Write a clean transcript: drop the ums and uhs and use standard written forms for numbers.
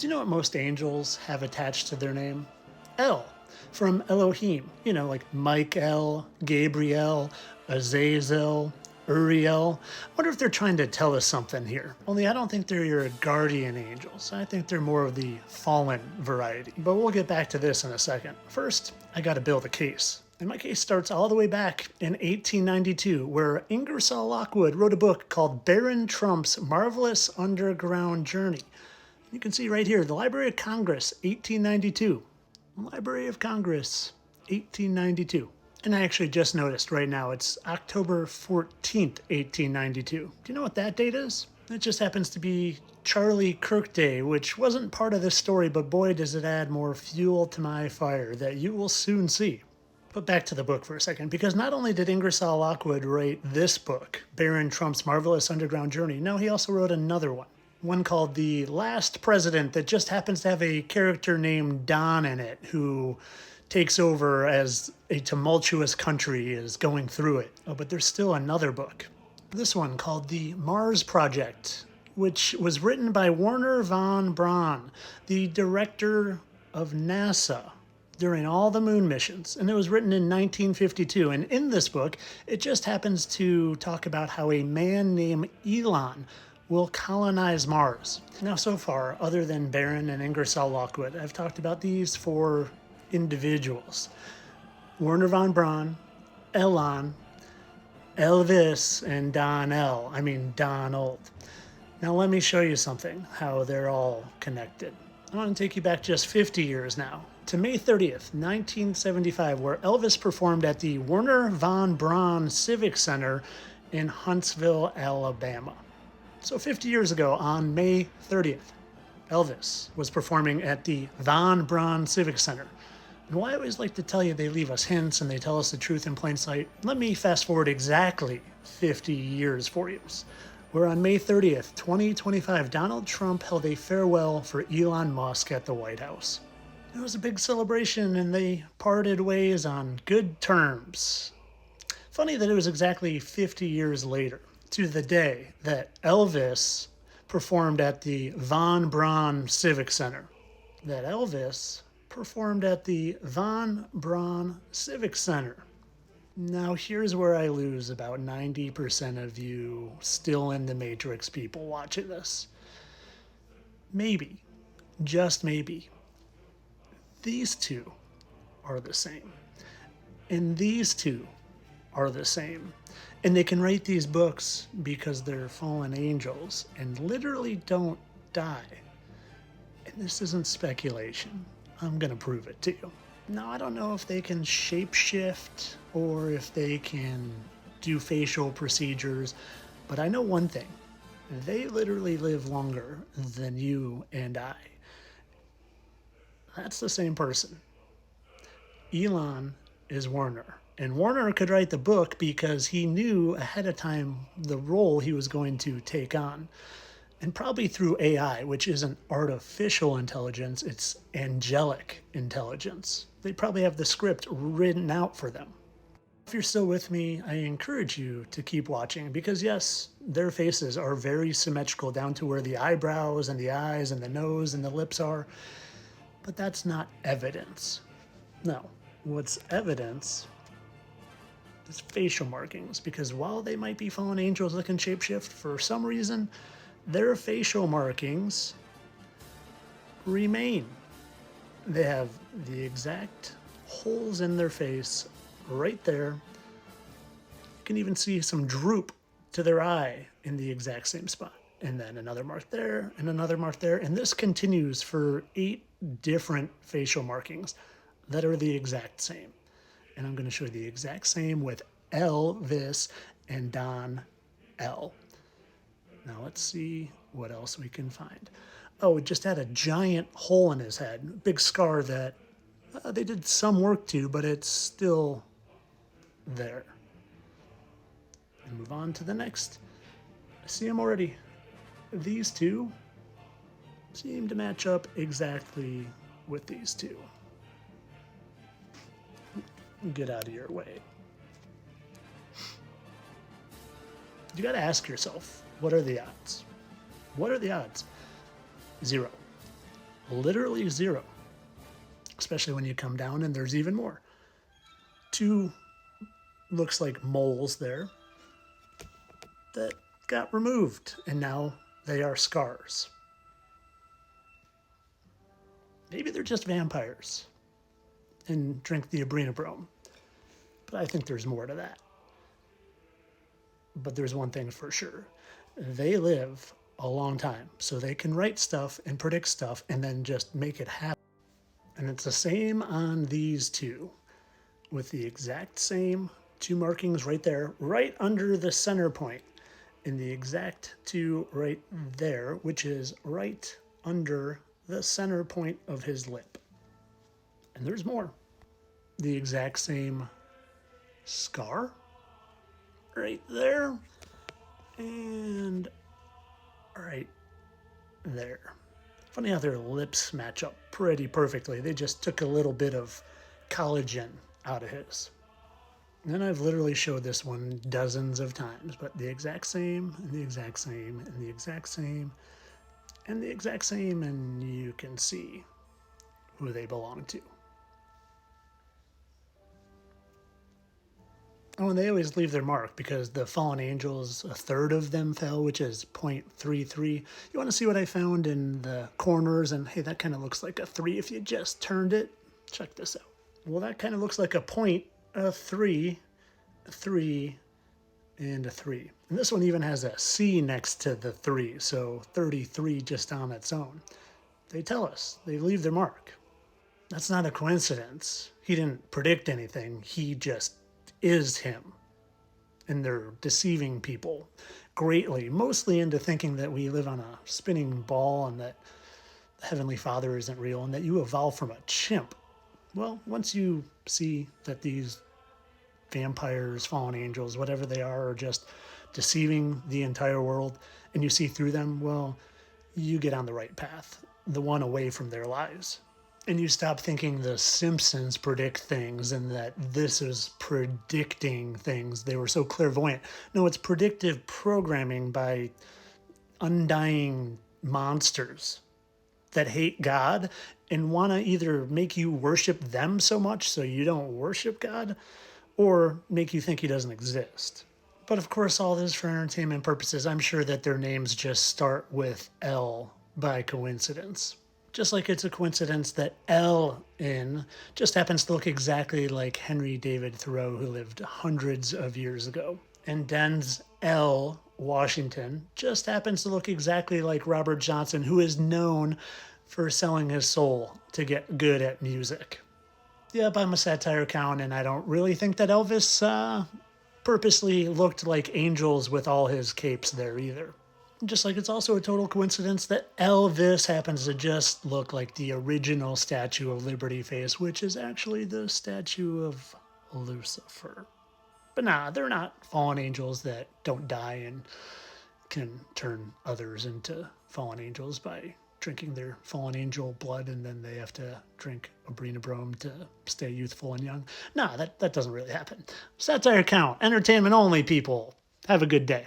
Do you know what most angels have attached to their name? El, from Elohim. Like Michael, Gabriel, Azazel, Uriel. I wonder if they're trying to tell us something here. Only I don't think they're your guardian angels. I think they're more of the fallen variety. But we'll get back to this in a second. First, I gotta build a case. And my case starts all the way back in 1892, where Ingersoll Lockwood wrote a book called Baron Trump's Marvelous Underground Journey. You can see right here, the Library of Congress, 1892. Library of Congress, 1892. And I actually just noticed right now, it's October 14th, 1892. Do you know what that date is? It just happens to be Charlie Kirk Day, which wasn't part of this story, but boy, does it add more fuel to my fire that you will soon see. But back to the book for a second, because not only did Ingersoll Lockwood write this book, Baron Trump's Marvelous Underground Journey, no, he also wrote another one called The Last President, that just happens to have a character named Don in it, who takes over as a tumultuous country is going through it. Oh, but there's still another book. This one called The Mars Project, which was written by Wernher von Braun, the director of NASA during all the moon missions. And it was written in 1952. And in this book, it just happens to talk about how a man named Elon will colonize Mars. Now, so far, other than Baron and Ingersoll Lockwood, I've talked about these four individuals. Wernher von Braun, Elon, ELvis, and Donald. Now let me show you something, how they're all connected. I want to take you back just 50 years now, to May 30th, 1975, where ELvis performed at the Wernher von Braun Civic Center in Huntsville, Alabama. So 50 years ago, on May 30th, ELvis was performing at the Von Braun Civic Center. And why I always like to tell you they leave us hints and they tell us the truth in plain sight, let me fast forward exactly 50 years for you. Where on May 30th, 2025, Donald Trump held a farewell for Elon Musk at the White House. It was a big celebration and they parted ways on good terms. Funny that it was exactly 50 years later, to the day that ELvis performed at the Von Braun Civic Center. That ELvis performed at the Von Braun Civic Center. Now here's where I lose about 90% of you still in the Matrix people watching this. Maybe, just maybe, these two are the same. And these two are the same. And they can write these books because they're fallen angels and literally don't die. And this isn't speculation. I'm going to prove it to you. Now, I don't know if they can shapeshift or if they can do facial procedures, but I know one thing. They literally live longer than you and I. That's the same person. Elon is Wernher. And Wernher could write the book because he knew ahead of time the role he was going to take on. And probably through AI, which isn't artificial intelligence, it's angelic intelligence. They probably have the script written out for them. If you're still with me, I encourage you to keep watching because yes, their faces are very symmetrical down to where the eyebrows and the eyes and the nose and the lips are, but that's not evidence. No, what's evidence is facial markings, because while they might be fallen angels that can shapeshift, for some reason, their facial markings remain. They have the exact holes in their face right there. You can even see some droop to their eye in the exact same spot. And then another mark there and another mark there. And this continues for 8 different facial markings that are the exact same. And I'm going to show you the exact same with ELvis and Don L. Now let's see what else we can find. Oh, it just had a giant hole in his head, big scar that they did some work to, but it's still there. And move on to the next. I see them already. These two seem to match up exactly with these two. Get out of your way. You got to ask yourself, what are the odds? What are the odds? 0. Literally zero. Especially when you come down and there's even more. Two looks like moles there that got removed, and now they are scars. Maybe they're just vampires and drink the Abrinabrome. But I think there's more to that. But there's one thing for sure. They live a long time, so they can write stuff and predict stuff and then just make it happen. And it's the same on these two, with the exact same two markings right there, right under the center point, and the exact two right there, which is right under the center point of his lip. And there's more. The exact same scar right there and right there. Funny how their lips match up pretty perfectly. They just took a little bit of collagen out of his. And then I've literally showed this one dozens of times, but the exact same, and the exact same, and the exact same, and the exact same, and you can see who they belong to. Oh, and they always leave their mark because the fallen angels, a third of them fell, which is 0.33. You want to see what I found in the corners? And hey, that kind of looks like a 3 if you just turned it. Check this out. Well, that kind of looks like a point, a 3, a 3, and a 3. And this one even has a C next to the 3, so 33 just on its own. They tell us. They leave their mark. That's not a coincidence. He didn't predict anything. He just is him. And they're deceiving people greatly, mostly into thinking that we live on a spinning ball and that the Heavenly Father isn't real and that you evolved from a chimp. Well, once you see that these vampires, fallen angels, whatever they are just deceiving the entire world, and you see through them, well, you get on the right path, the one away from their lives. And you stop thinking the Simpsons predict things and that this is predicting things. They were so clairvoyant. No, it's predictive programming by undying monsters that hate God and want to either make you worship them so much so you don't worship God, or make you think he doesn't exist. But of course, all this for entertainment purposes. I'm sure that their names just start with L by coincidence. Just like it's a coincidence that ELin just happens to look exactly like Henry David Thoreau, who lived hundreds of years ago. And Denzel Washington just happens to look exactly like Robert Johnson, who is known for selling his soul to get good at music. Yep, I'm a satire count, and I don't really think that Elvis purposely looked like angels with all his capes there either. Just like it's also a total coincidence that ELvis happens to just look like the original Statue of Liberty face, which is actually the statue of Lucifer. But nah, they're not fallen angels that don't die and can turn others into fallen angels by drinking their fallen angel blood, and then they have to drink Abrinabrome to stay youthful and young. Nah, that doesn't really happen. Satire count, entertainment only, people. Have a good day.